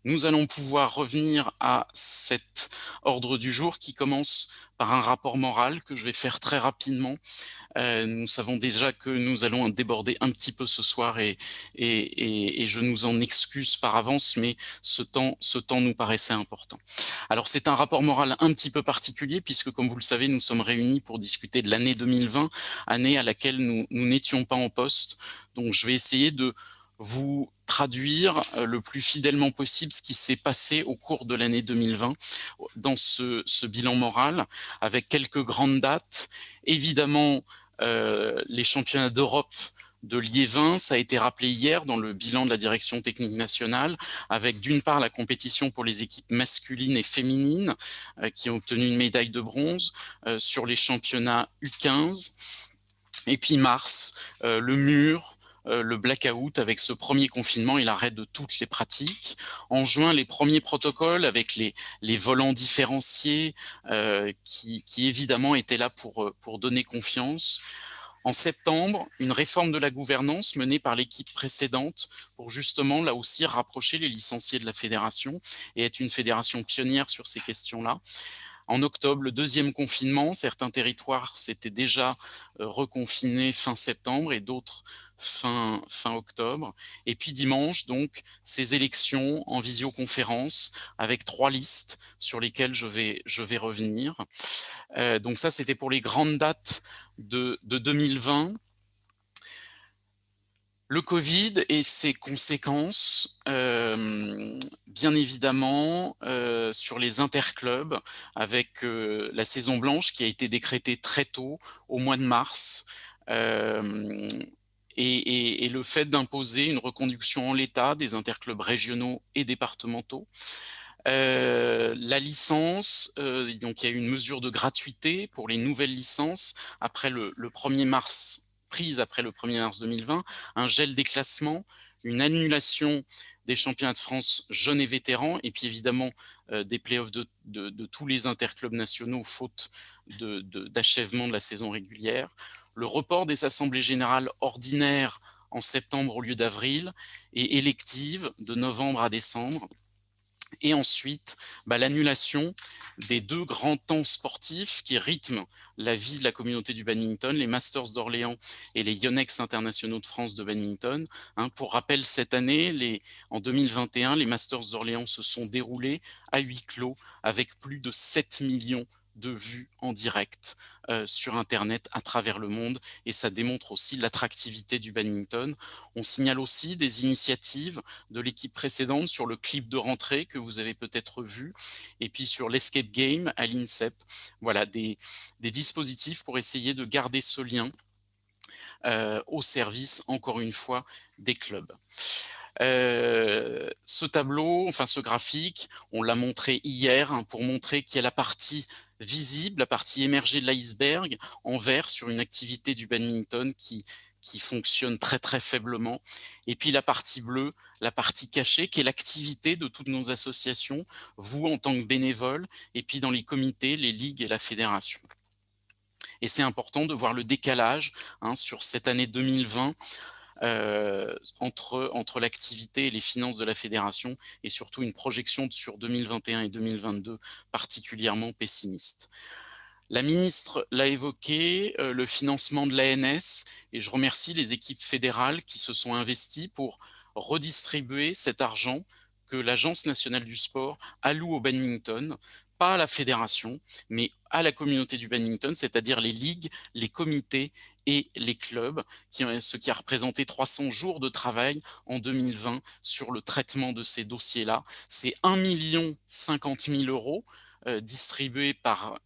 Nous allons pouvoir revenir à cet ordre du jour qui commence par un rapport moral que je vais faire très rapidement. Nous savons déjà que nous allons déborder un petit peu ce soir et je nous en excuse par avance, mais ce temps nous paraissait important. Alors c'est un rapport moral un petit peu particulier puisque, comme vous le savez, nous sommes réunis pour discuter de l'année 2020, année à laquelle nous n'étions pas en poste. Donc je vais essayer de vous traduire le plus fidèlement possible ce qui s'est passé au cours de l'année 2020 dans ce bilan moral, avec quelques grandes dates. Évidemment, les championnats d'Europe de Liévin, ça a été rappelé hier dans le bilan de la direction technique nationale, avec d'une part la compétition pour les équipes masculines et féminines qui ont obtenu une médaille de bronze sur les championnats U15, et puis mars, le mur, le blackout avec ce premier confinement et l'arrêt de toutes les pratiques. En juin, les premiers protocoles avec les volants différenciés qui évidemment étaient là pour donner confiance. En septembre, une réforme de la gouvernance menée par l'équipe précédente pour justement, là aussi, rapprocher les licenciés de la fédération et être une fédération pionnière sur ces questions-là. En octobre, le deuxième confinement, certains territoires s'étaient déjà reconfinés fin septembre et d'autres fin octobre. Et puis dimanche, donc, ces élections en visioconférence avec 3 listes sur lesquelles je vais revenir. Donc ça, c'était pour les grandes dates de 2020. Le Covid et ses conséquences, bien évidemment, sur les interclubs avec la saison blanche qui a été décrétée très tôt, au mois de mars, euh, et le fait d'imposer une reconduction en l'état des interclubs régionaux et départementaux. La licence, donc il y a eu une mesure de gratuité pour les nouvelles licences après le 1er mars, prise après le 1er mars 2020, un gel des classements, une annulation des championnats de France jeunes et vétérans, et puis évidemment des playoffs de tous les interclubs nationaux faute d'achèvement de la saison régulière, le report des assemblées générales ordinaires en septembre au lieu d'avril, et électives de novembre à décembre. Et ensuite, l'annulation des 2 grands temps sportifs qui rythment la vie de la communauté du badminton, les Masters d'Orléans et les Yonex internationaux de France de badminton. Pour rappel, cette année, en 2021, les Masters d'Orléans se sont déroulés à huis clos avec plus de 7 millions de vues en direct sur Internet à travers le monde, et ça démontre aussi l'attractivité du badminton. On signale aussi des initiatives de l'équipe précédente sur le clip de rentrée que vous avez peut-être vu, et puis sur l'escape game à l'INSEP. Voilà, des dispositifs pour essayer de garder ce lien au service, encore une fois, des clubs. Ce tableau, enfin ce graphique, on l'a montré hier pour montrer qu'il y a la partie visible, la partie émergée de l'iceberg en vert sur une activité du badminton qui fonctionne très très faiblement, et puis la partie bleue, la partie cachée, qui est l'activité de toutes nos associations, vous en tant que bénévoles, et puis dans les comités, les ligues et la fédération. Et c'est important de voir le décalage sur cette année 2020 entre l'activité et les finances de la fédération, et surtout une projection sur 2021 et 2022 particulièrement pessimiste. La ministre l'a évoqué, le financement de l'ANS, et je remercie les équipes fédérales qui se sont investies pour redistribuer cet argent que l'Agence nationale du sport alloue au badminton, pas à la fédération, mais à la communauté du badminton, c'est-à-dire les ligues, les comités et les clubs, ce qui a représenté 300 jours de travail en 2020 sur le traitement de ces dossiers-là. C'est 1,05 million € distribués par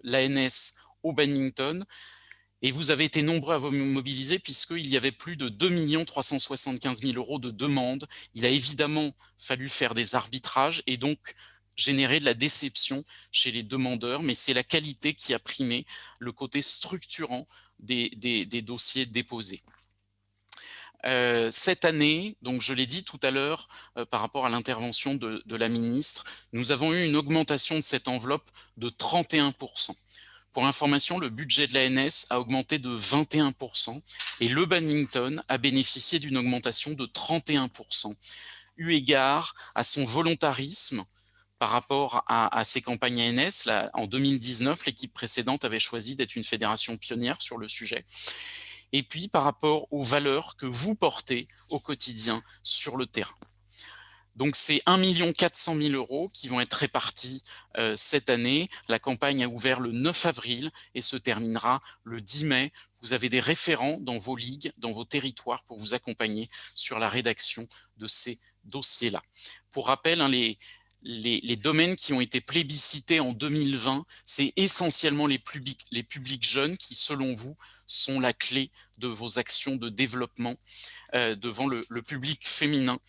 l'ANS au badminton. Et vous avez été nombreux à vous mobiliser puisqu'il y avait plus de 2 375 000 € de demandes. Il a évidemment fallu faire des arbitrages et donc générer de la déception chez les demandeurs, mais c'est la qualité qui a primé, le côté structurant des dossiers déposés. Cette année, donc je l'ai dit tout à l'heure par rapport à l'intervention de la ministre, nous avons eu une augmentation de cette enveloppe de 31%. Pour information, le budget de l'ANS a augmenté de 21% et le badminton a bénéficié d'une augmentation de 31%. eu égard à son volontarisme par rapport à ces campagnes ANS. Là, en 2019, l'équipe précédente avait choisi d'être une fédération pionnière sur le sujet. Et puis par rapport aux valeurs que vous portez au quotidien sur le terrain. Donc c'est 1 400 000 € qui vont être répartis cette année. La campagne a ouvert le 9 avril et se terminera le 10 mai. Vous avez des référents dans vos ligues, dans vos territoires pour vous accompagner sur la rédaction de ces dossiers-là. Pour rappel, hein, les domaines qui ont été plébiscités en 2020, c'est essentiellement les publics jeunes qui, selon vous, sont la clé de vos actions de développement devant le public féminin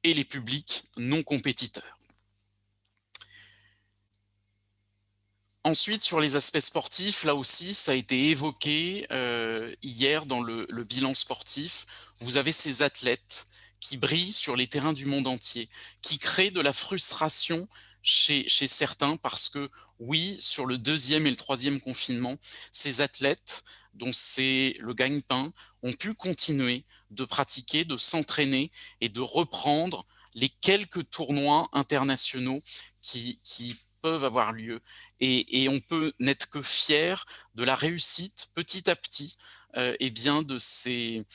et les publics non compétiteurs. Ensuite, sur les aspects sportifs, là aussi, ça a été évoqué hier dans le bilan sportif. Vous avez ces athlètes qui brillent sur les terrains du monde entier, qui créent de la frustration chez certains parce que, oui, sur le 2e et le 3e confinement, ces athlètes, dont c'est le gagne-pain, ont pu continuer de pratiquer, de s'entraîner et de reprendre les quelques tournois internationaux qui peuvent avoir lieu. Et on peut n'être que fier de la réussite petit à petit eh bien de ces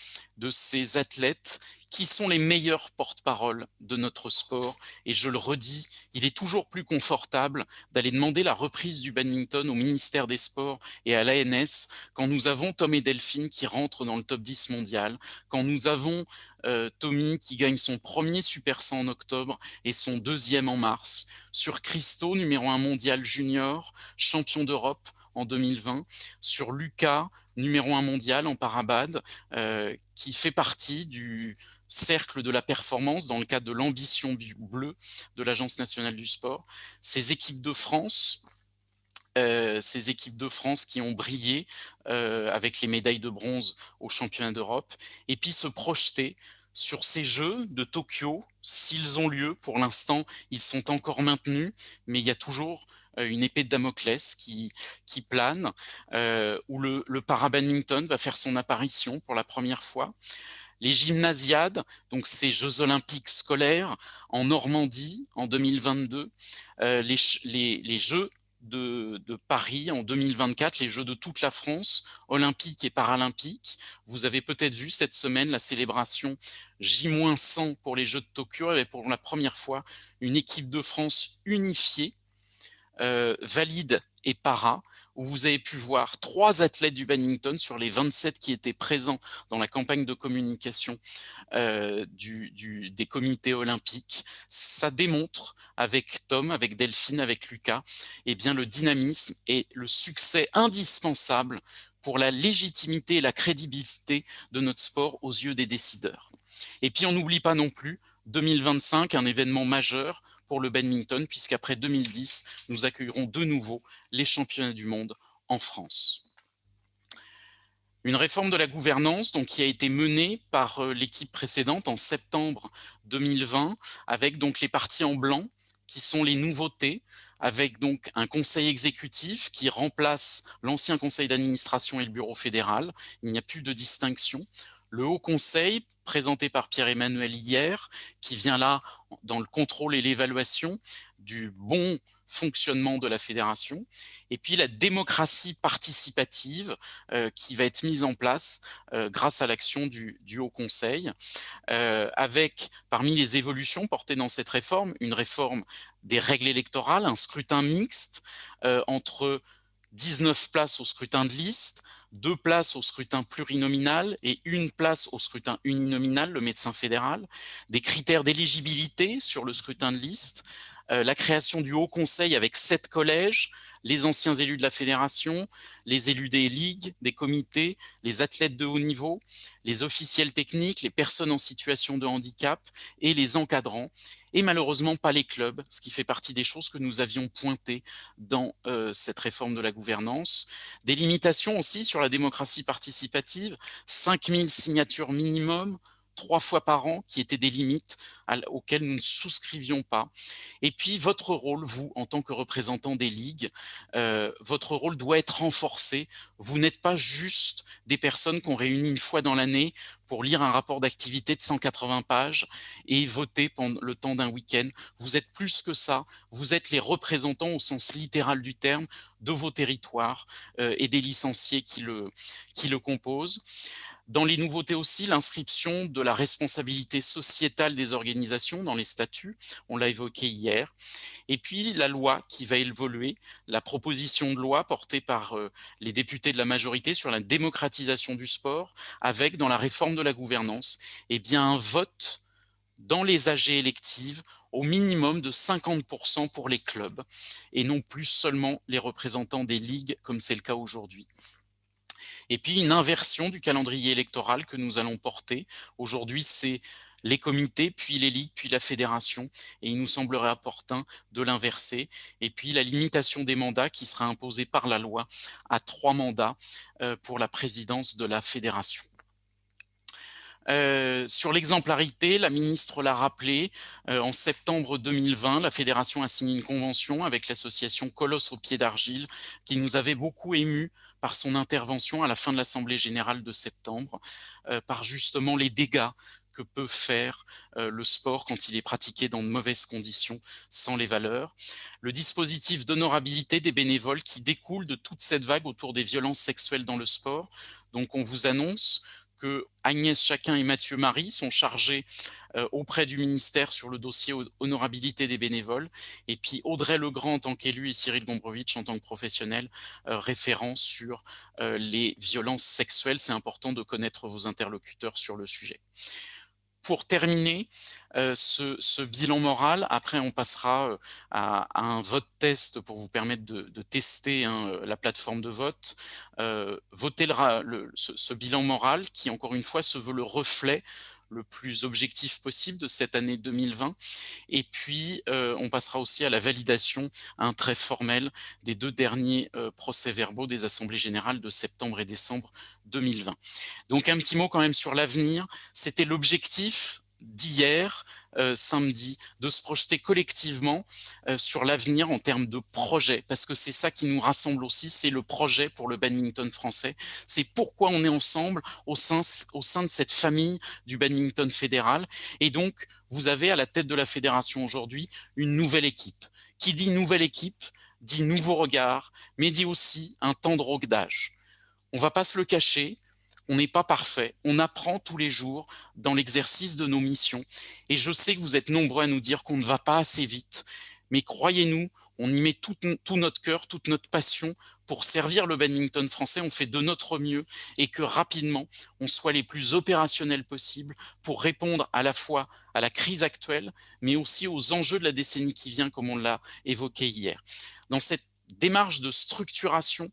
athlètes qui sont les meilleurs porte-parole de notre sport. Et je le redis, il est toujours plus confortable d'aller demander la reprise du badminton au ministère des Sports et à l'ANS quand nous avons Tom et Delphine qui rentrent dans le top 10 mondial, quand nous avons Tommy qui gagne son premier Super 100 en octobre et son 2e en mars, sur Christo, numéro 1 mondial junior, champion d'Europe en 2020, sur Lucas, numéro 1 mondial en parabad, qui fait partie du cercle de la performance dans le cadre de l'ambition bleue de l'Agence nationale du sport. Ces équipes de France qui ont brillé avec les médailles de bronze aux championnats d'Europe, et puis se projeter sur ces Jeux de Tokyo, s'ils ont lieu. Pour l'instant, ils sont encore maintenus, mais il y a toujours une épée de Damoclès qui plane, où le para-badminton va faire son apparition pour la première fois. Les gymnasiades, donc ces Jeux olympiques scolaires en Normandie en 2022, les Jeux de Paris en 2024, les Jeux de toute la France, olympiques et paralympiques. Vous avez peut-être vu cette semaine la célébration J-100 pour les Jeux de Tokyo, avec pour la première fois une équipe de France unifiée, valide et para, où vous avez pu voir 3 athlètes du badminton sur les 27 qui étaient présents dans la campagne de communication des comités olympiques. Ça démontre avec Tom, avec Delphine, avec Lucas, eh bien, le dynamisme et le succès indispensable pour la légitimité et la crédibilité de notre sport aux yeux des décideurs. Et puis on n'oublie pas non plus 2025, un événement majeur pour le badminton, puisqu'après 2010, nous accueillerons de nouveau les championnats du monde en France. Une réforme de la gouvernance donc, qui a été menée par l'équipe précédente en septembre 2020, avec donc les parties en blanc, qui sont les nouveautés, avec donc un conseil exécutif qui remplace l'ancien conseil d'administration et le bureau fédéral. Il n'y a plus de distinction. Le Haut Conseil, présenté par Pierre-Emmanuel hier, qui vient là dans le contrôle et l'évaluation du bon fonctionnement de la fédération, et puis la démocratie participative qui va être mise en place grâce à l'action du Haut Conseil, avec parmi les évolutions portées dans cette réforme, une réforme des règles électorales, un scrutin mixte entre 19 places au scrutin de liste, 2 places au scrutin plurinominal et 1 place au scrutin uninominal, le médecin fédéral, des critères d'éligibilité sur le scrutin de liste, la création du Haut Conseil avec 7 collèges, les anciens élus de la fédération, les élus des ligues, des comités, les athlètes de haut niveau, les officiels techniques, les personnes en situation de handicap et les encadrants, et malheureusement pas les clubs, ce qui fait partie des choses que nous avions pointées dans cette réforme de la gouvernance. Des limitations aussi sur la démocratie participative, 5000 signatures minimum, 3 fois par an, qui étaient des limites auxquelles nous ne souscrivions pas. Et puis votre rôle, vous, en tant que représentant des ligues, votre rôle doit être renforcé. Vous n'êtes pas juste des personnes qu'on réunit une fois dans l'année pour lire un rapport d'activité de 180 pages et voter pendant le temps d'un week-end. Vous êtes plus que ça. Vous êtes les représentants au sens littéral du terme de vos territoires et des licenciés qui le composent. Dans les nouveautés aussi, l'inscription de la responsabilité sociétale des organisations dans les statuts, on l'a évoqué hier, et puis la loi qui va évoluer, la proposition de loi portée par les députés de la majorité sur la démocratisation du sport, avec dans la réforme de la gouvernance, eh bien un vote dans les AG électives au minimum de 50% pour les clubs, et non plus seulement les représentants des ligues comme c'est le cas aujourd'hui. Et puis une inversion du calendrier électoral que nous allons porter. Aujourd'hui, c'est les comités, puis les ligues, puis la fédération, et il nous semblerait opportun de l'inverser. Et puis la limitation des mandats qui sera imposée par la loi à 3 mandats pour la présidence de la fédération. Sur l'exemplarité, la ministre l'a rappelé, en septembre 2020, la fédération a signé une convention avec l'association Colosse au pied d'argile qui nous avait beaucoup émus par son intervention à la fin de l'Assemblée générale de septembre, par justement les dégâts que peut faire le sport quand il est pratiqué dans de mauvaises conditions, sans les valeurs. Le dispositif d'honorabilité des bénévoles qui découle de toute cette vague autour des violences sexuelles dans le sport. Donc on vous annonce que Agnès Chaquin et Mathieu Marie sont chargés auprès du ministère sur le dossier honorabilité des bénévoles, et puis Audrey Legrand en tant qu'élu et Cyril Gombrowicz en tant que professionnel référent sur les violences sexuelles. C'est important de connaître vos interlocuteurs sur le sujet. Pour terminer ce bilan moral, après on passera à un vote test pour vous permettre de tester la plateforme de vote. Voter ce bilan moral qui, encore une fois, se veut le reflet le plus objectif possible de cette année 2020. Et puis, on passera aussi à la validation très formelle des 2 derniers procès-verbaux des assemblées générales de septembre et décembre 2020. Donc, un petit mot quand même sur l'avenir. C'était l'objectif d'hier, samedi, de se projeter collectivement sur l'avenir en termes de projet, parce que c'est ça qui nous rassemble aussi, c'est le projet pour le badminton français. C'est pourquoi on est ensemble au sein de cette famille du badminton fédéral. Et donc, vous avez à la tête de la fédération aujourd'hui une nouvelle équipe. Qui dit nouvelle équipe, dit nouveau regard, mais dit aussi un temps de rodage. On ne va pas se le cacher, on n'est pas parfait, on apprend tous les jours dans l'exercice de nos missions. Et je sais que vous êtes nombreux à nous dire qu'on ne va pas assez vite, mais croyez-nous, on y met tout notre cœur, toute notre passion pour servir le badminton français. On fait de notre mieux et que rapidement, on soit les plus opérationnels possibles pour répondre à la fois à la crise actuelle, mais aussi aux enjeux de la décennie qui vient, comme on l'a évoqué hier. Dans cette démarche de structuration,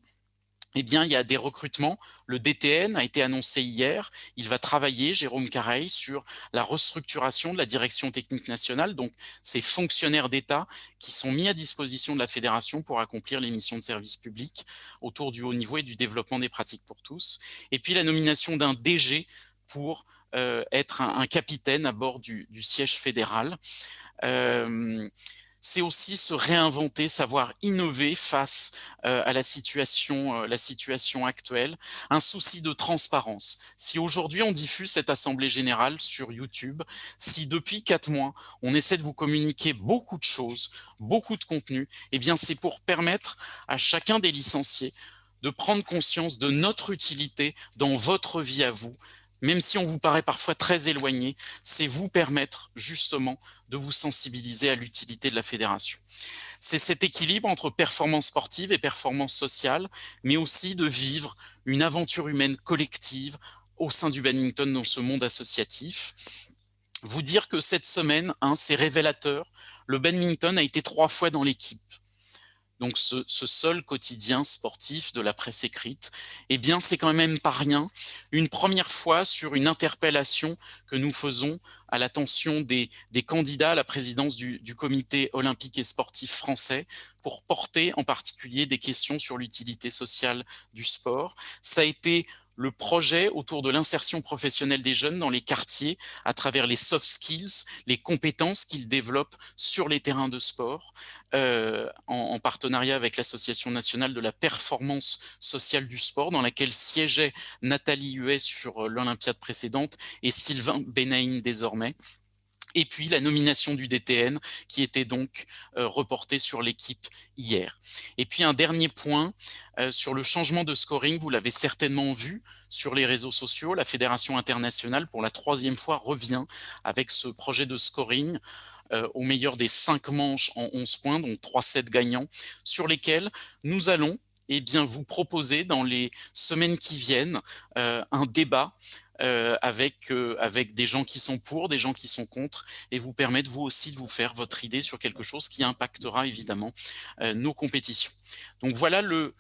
eh bien, il y a des recrutements. Le DTN a été annoncé hier. Il va travailler, Jérôme Careil, sur la restructuration de la direction technique nationale. Donc, ces fonctionnaires d'État qui sont mis à disposition de la fédération pour accomplir les missions de service public autour du haut niveau et du développement des pratiques pour tous. Et puis, la nomination d'un DG pour être un capitaine à bord du siège fédéral. C'est aussi se réinventer, savoir innover face à la situation actuelle, un souci de transparence. Si aujourd'hui on diffuse cette assemblée générale sur YouTube, si depuis 4 mois on essaie de vous communiquer beaucoup de choses, beaucoup de contenu, eh bien c'est pour permettre à chacun des licenciés de prendre conscience de notre utilité dans votre vie à vous. Même si on vous paraît parfois très éloigné, c'est vous permettre justement de vous sensibiliser à l'utilité de la fédération. C'est cet équilibre entre performance sportive et performance sociale, mais aussi de vivre une aventure humaine collective au sein du badminton dans ce monde associatif. Vous dire que cette semaine, c'est révélateur, le badminton a été 3 fois dans l'équipe. Donc ce seul quotidien sportif de la presse écrite, eh bien c'est quand même pas rien. Une première fois sur une interpellation que nous faisons à l'attention des candidats à la présidence du comité olympique et sportif français pour porter en particulier des questions sur l'utilité sociale du sport. Ça a été le projet autour de l'insertion professionnelle des jeunes dans les quartiers à travers les soft skills, les compétences qu'ils développent sur les terrains de sport, en partenariat avec l'Association nationale de la performance sociale du sport, dans laquelle siégeait Nathalie Huet sur l'Olympiade précédente et Sylvain Benaïm désormais. Et puis la nomination du DTN qui était donc reportée sur l'équipe hier. Et puis un dernier point sur le changement de scoring, vous l'avez certainement vu sur les réseaux sociaux, la Fédération internationale pour la 3e fois revient avec ce projet de scoring au meilleur des 5 manches en 11 points, donc 3 sets gagnants, sur lesquels nous allons vous proposer dans les semaines qui viennent un débat avec des gens qui sont pour, des gens qui sont contre, et vous permettre vous aussi de vous faire votre idée sur quelque chose qui impactera évidemment nos compétitions. Donc voilà le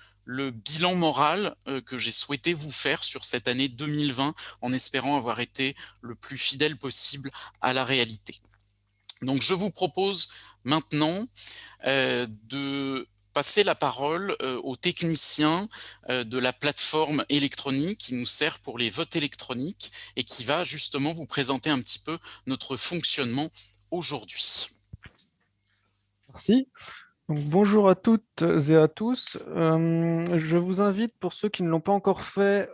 bilan moral que j'ai souhaité vous faire sur cette année 2020, en espérant avoir été le plus fidèle possible à la réalité. Donc je vous propose maintenant de passer la parole aux techniciens de la plateforme électronique qui nous sert pour les votes électroniques et qui va justement vous présenter un petit peu notre fonctionnement aujourd'hui. Merci. Donc, bonjour à toutes et à tous. Je vous invite, pour ceux qui ne l'ont pas encore fait,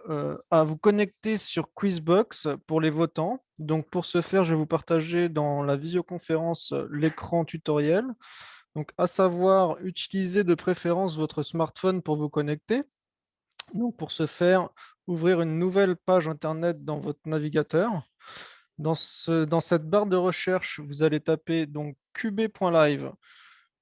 à vous connecter sur Quizbox pour les votants. Donc, pour ce faire, je vais vous partager dans la visioconférence l'écran tutoriel. Donc, à savoir, utiliser de préférence votre smartphone pour vous connecter. Donc, pour ce faire, ouvrir une nouvelle page Internet dans votre navigateur. Dans cette barre de recherche, vous allez taper donc qb.live.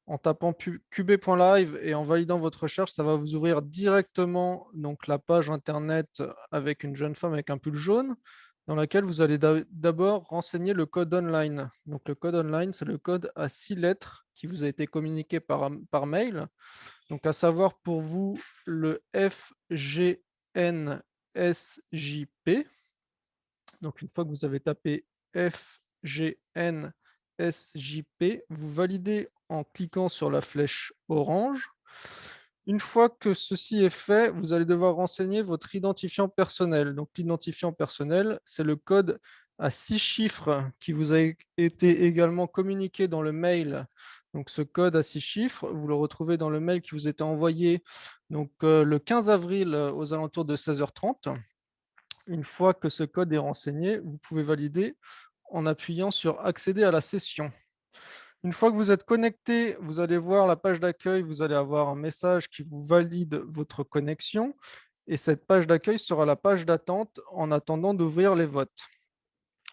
En tapant qb.live et en validant votre recherche, ça va vous ouvrir directement donc, la page Internet avec une jeune femme avec un pull jaune, dans laquelle vous allez d'abord renseigner le code online. Donc, le code online, c'est le code à 6 lettres qui vous a été communiqué par mail. Donc, à savoir pour vous le FGNSJP. Donc, une fois que vous avez tapé FGNSJP, vous validez en cliquant sur la flèche orange. Une fois que ceci est fait, vous allez devoir renseigner votre identifiant personnel. Donc, l'identifiant personnel, c'est le code à 6 chiffres qui vous a été également communiqué dans le mail. Donc, ce code à 6 chiffres, vous le retrouvez dans le mail qui vous était envoyé donc, le 15 avril aux alentours de 16h30. Une fois que ce code est renseigné, vous pouvez valider en appuyant sur accéder à la session. Une fois que vous êtes connecté, vous allez voir la page d'accueil, vous allez avoir un message qui vous valide votre connexion et cette page d'accueil sera la page d'attente en attendant d'ouvrir les votes.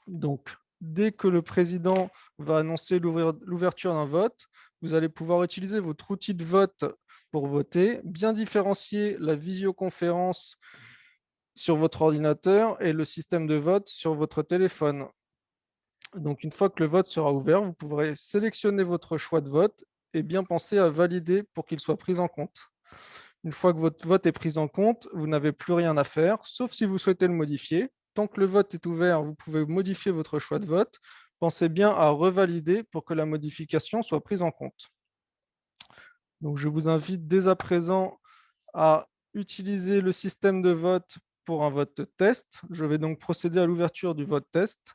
Donc, dès que le président va annoncer l'ouverture d'un vote, vous allez pouvoir utiliser votre outil de vote pour voter, bien différencier la visioconférence sur votre ordinateur et le système de vote sur votre téléphone. Donc, une fois que le vote sera ouvert, vous pourrez sélectionner votre choix de vote et bien penser à valider pour qu'il soit pris en compte. Une fois que votre vote est pris en compte, vous n'avez plus rien à faire, sauf si vous souhaitez le modifier. Tant que le vote est ouvert, vous pouvez modifier votre choix de vote. Pensez bien à revalider pour que la modification soit prise en compte. Donc, je vous invite dès à présent à utiliser le système de vote pour un vote test. Je vais donc procéder à l'ouverture du vote test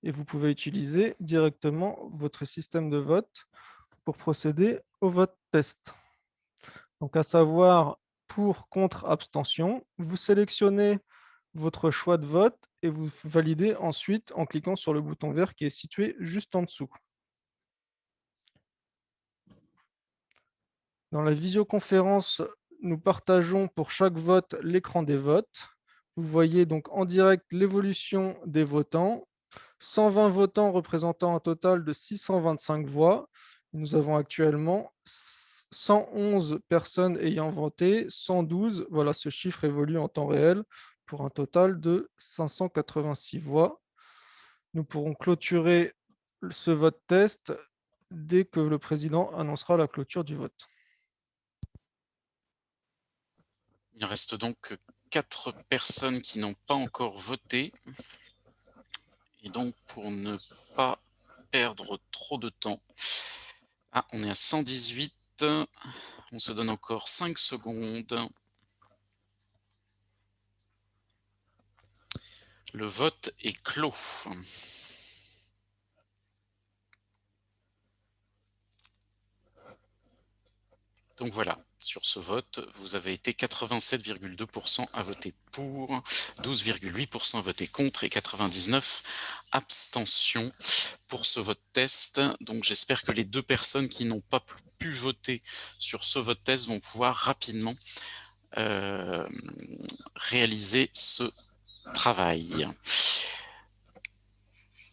et vous pouvez utiliser directement votre système de vote pour procéder au vote test. Donc, à savoir pour, contre, abstention, vous sélectionnez votre choix de vote et vous validez ensuite en cliquant sur le bouton vert qui est situé juste en dessous. Dans la visioconférence, nous partageons pour chaque vote l'écran des votes. Vous voyez donc en direct l'évolution des votants. 120 votants représentant un total de 625 voix. Nous avons actuellement 111 personnes ayant voté, 112. Voilà, ce chiffre évolue en temps réel pour un total de 586 voix. Nous pourrons clôturer ce vote test dès que le président annoncera la clôture du vote. Il reste donc 4 personnes qui n'ont pas encore voté. Et donc, pour ne pas perdre trop de temps, on est à 118. On se donne encore 5 secondes. Le vote est clos. Donc voilà, sur ce vote, vous avez été 87,2% à voter pour, 12,8% à voter contre et 99 abstentions pour ce vote test. Donc j'espère que les deux personnes qui n'ont pas pu voter sur ce vote test vont pouvoir rapidement réaliser ce travail.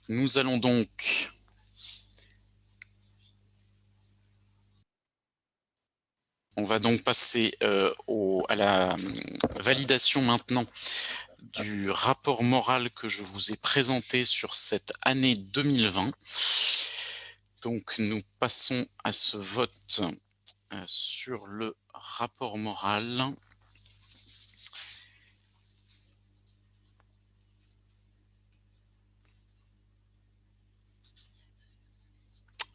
Nous allons donc on va donc passer à la validation maintenant du rapport moral que je vous ai présenté sur cette année 2020. Donc nous passons à ce vote sur le rapport moral.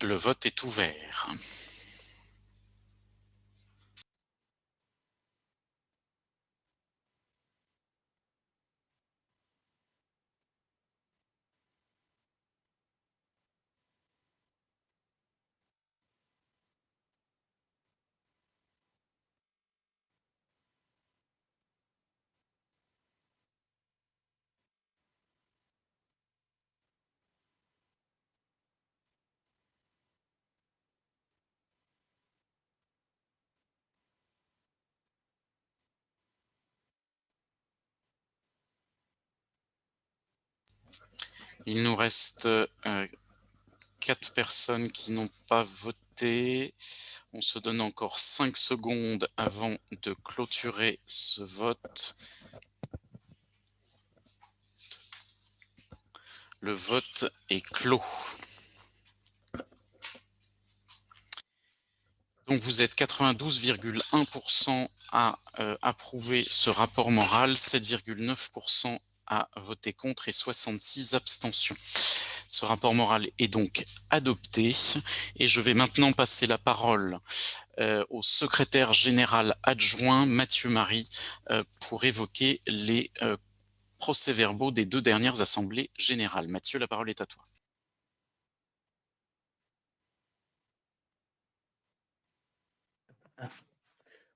Le vote est ouvert. Il nous reste 4 personnes qui n'ont pas voté. On se donne encore 5 secondes avant de clôturer ce vote. Le vote est clos. Donc vous êtes 92,1% à approuver ce rapport moral, 7,9% à voter contre et 66 abstentions. Ce rapport moral est donc adopté et je vais maintenant passer la parole au secrétaire général adjoint Mathieu Marie pour évoquer les procès-verbaux des 2 dernières assemblées générales. Mathieu, la parole est à toi.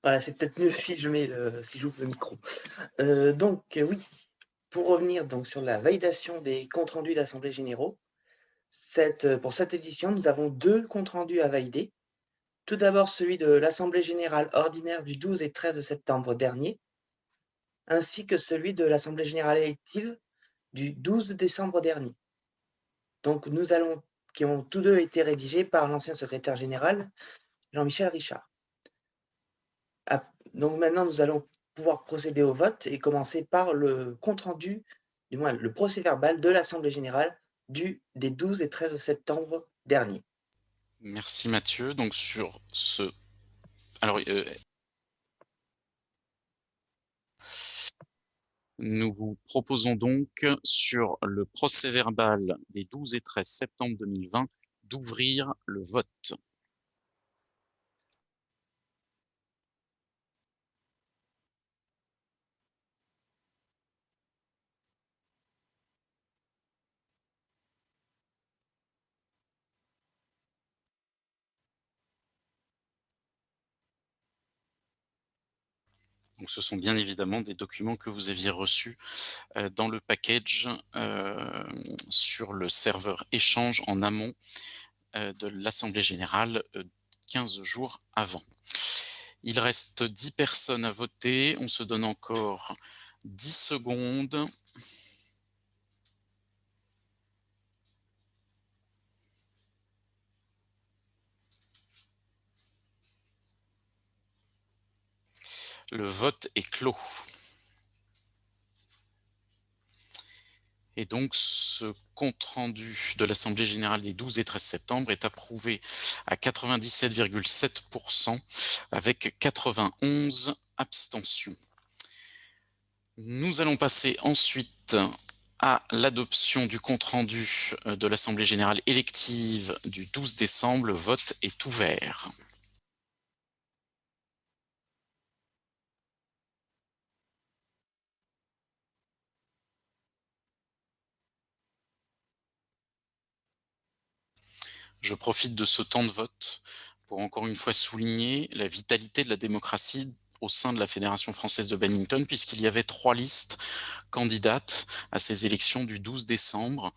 Voilà, c'est peut-être mieux si si j'ouvre le micro. Oui, pour revenir donc sur la validation des comptes rendus d'assemblées généraux, pour cette édition, nous avons 2 comptes rendus à valider. Tout d'abord, celui de l'assemblée générale ordinaire du 12 et 13 septembre dernier, ainsi que celui de l'assemblée générale élective du 12 décembre dernier. Donc qui ont tous 2 été rédigés par l'ancien secrétaire général, Jean-Michel Richard. Donc maintenant, nous allons pouvoir procéder au vote et commencer par le compte-rendu, du moins le procès-verbal de l'Assemblée générale des 12 et 13 septembre dernier. Merci Mathieu. Donc sur ce... Alors, nous vous proposons donc sur le procès-verbal des 12 et 13 septembre 2020 d'ouvrir le vote. Donc, ce sont bien évidemment des documents que vous aviez reçus dans le package sur le serveur échange en amont de l'Assemblée générale 15 jours avant. Il reste 10 personnes à voter. On se donne encore 10 secondes. Le vote est clos. Et donc, ce compte-rendu de l'Assemblée générale des 12 et 13 septembre est approuvé à 97,7% avec 91 abstentions. Nous allons passer ensuite à l'adoption du compte-rendu de l'Assemblée générale élective du 12 décembre. Le vote est ouvert. Je profite de ce temps de vote pour encore une fois souligner la vitalité de la démocratie au sein de la Fédération française de badminton, puisqu'il y avait 3 listes candidates à ces élections du 12 décembre,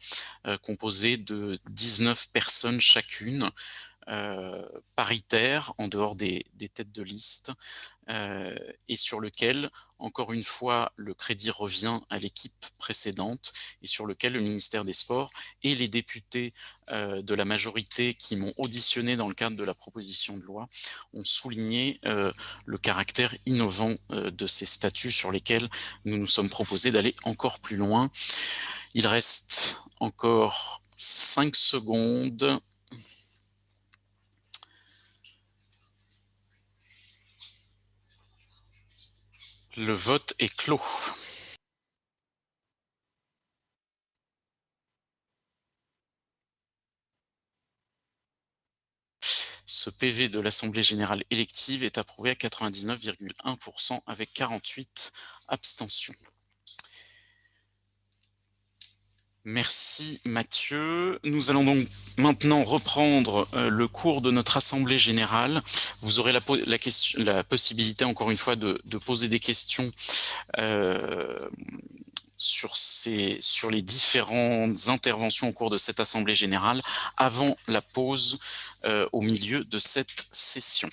composées de 19 personnes chacune, paritaires en dehors des têtes de liste, et sur lequel, encore une fois, le crédit revient à l'équipe précédente et sur lequel le ministère des Sports et les députés de la majorité qui m'ont auditionné dans le cadre de la proposition de loi ont souligné le caractère innovant de ces statuts sur lesquels nous nous sommes proposés d'aller encore plus loin. Il reste encore 5 secondes. Le vote est clos. Ce PV de l'Assemblée générale élective est approuvé à 99,1% avec 48 abstentions. Merci Mathieu. Nous allons donc maintenant reprendre le cours de notre Assemblée générale. Vous aurez la possibilité encore une fois de poser des questions sur les différentes interventions au cours de cette Assemblée générale avant la pause au milieu de cette session.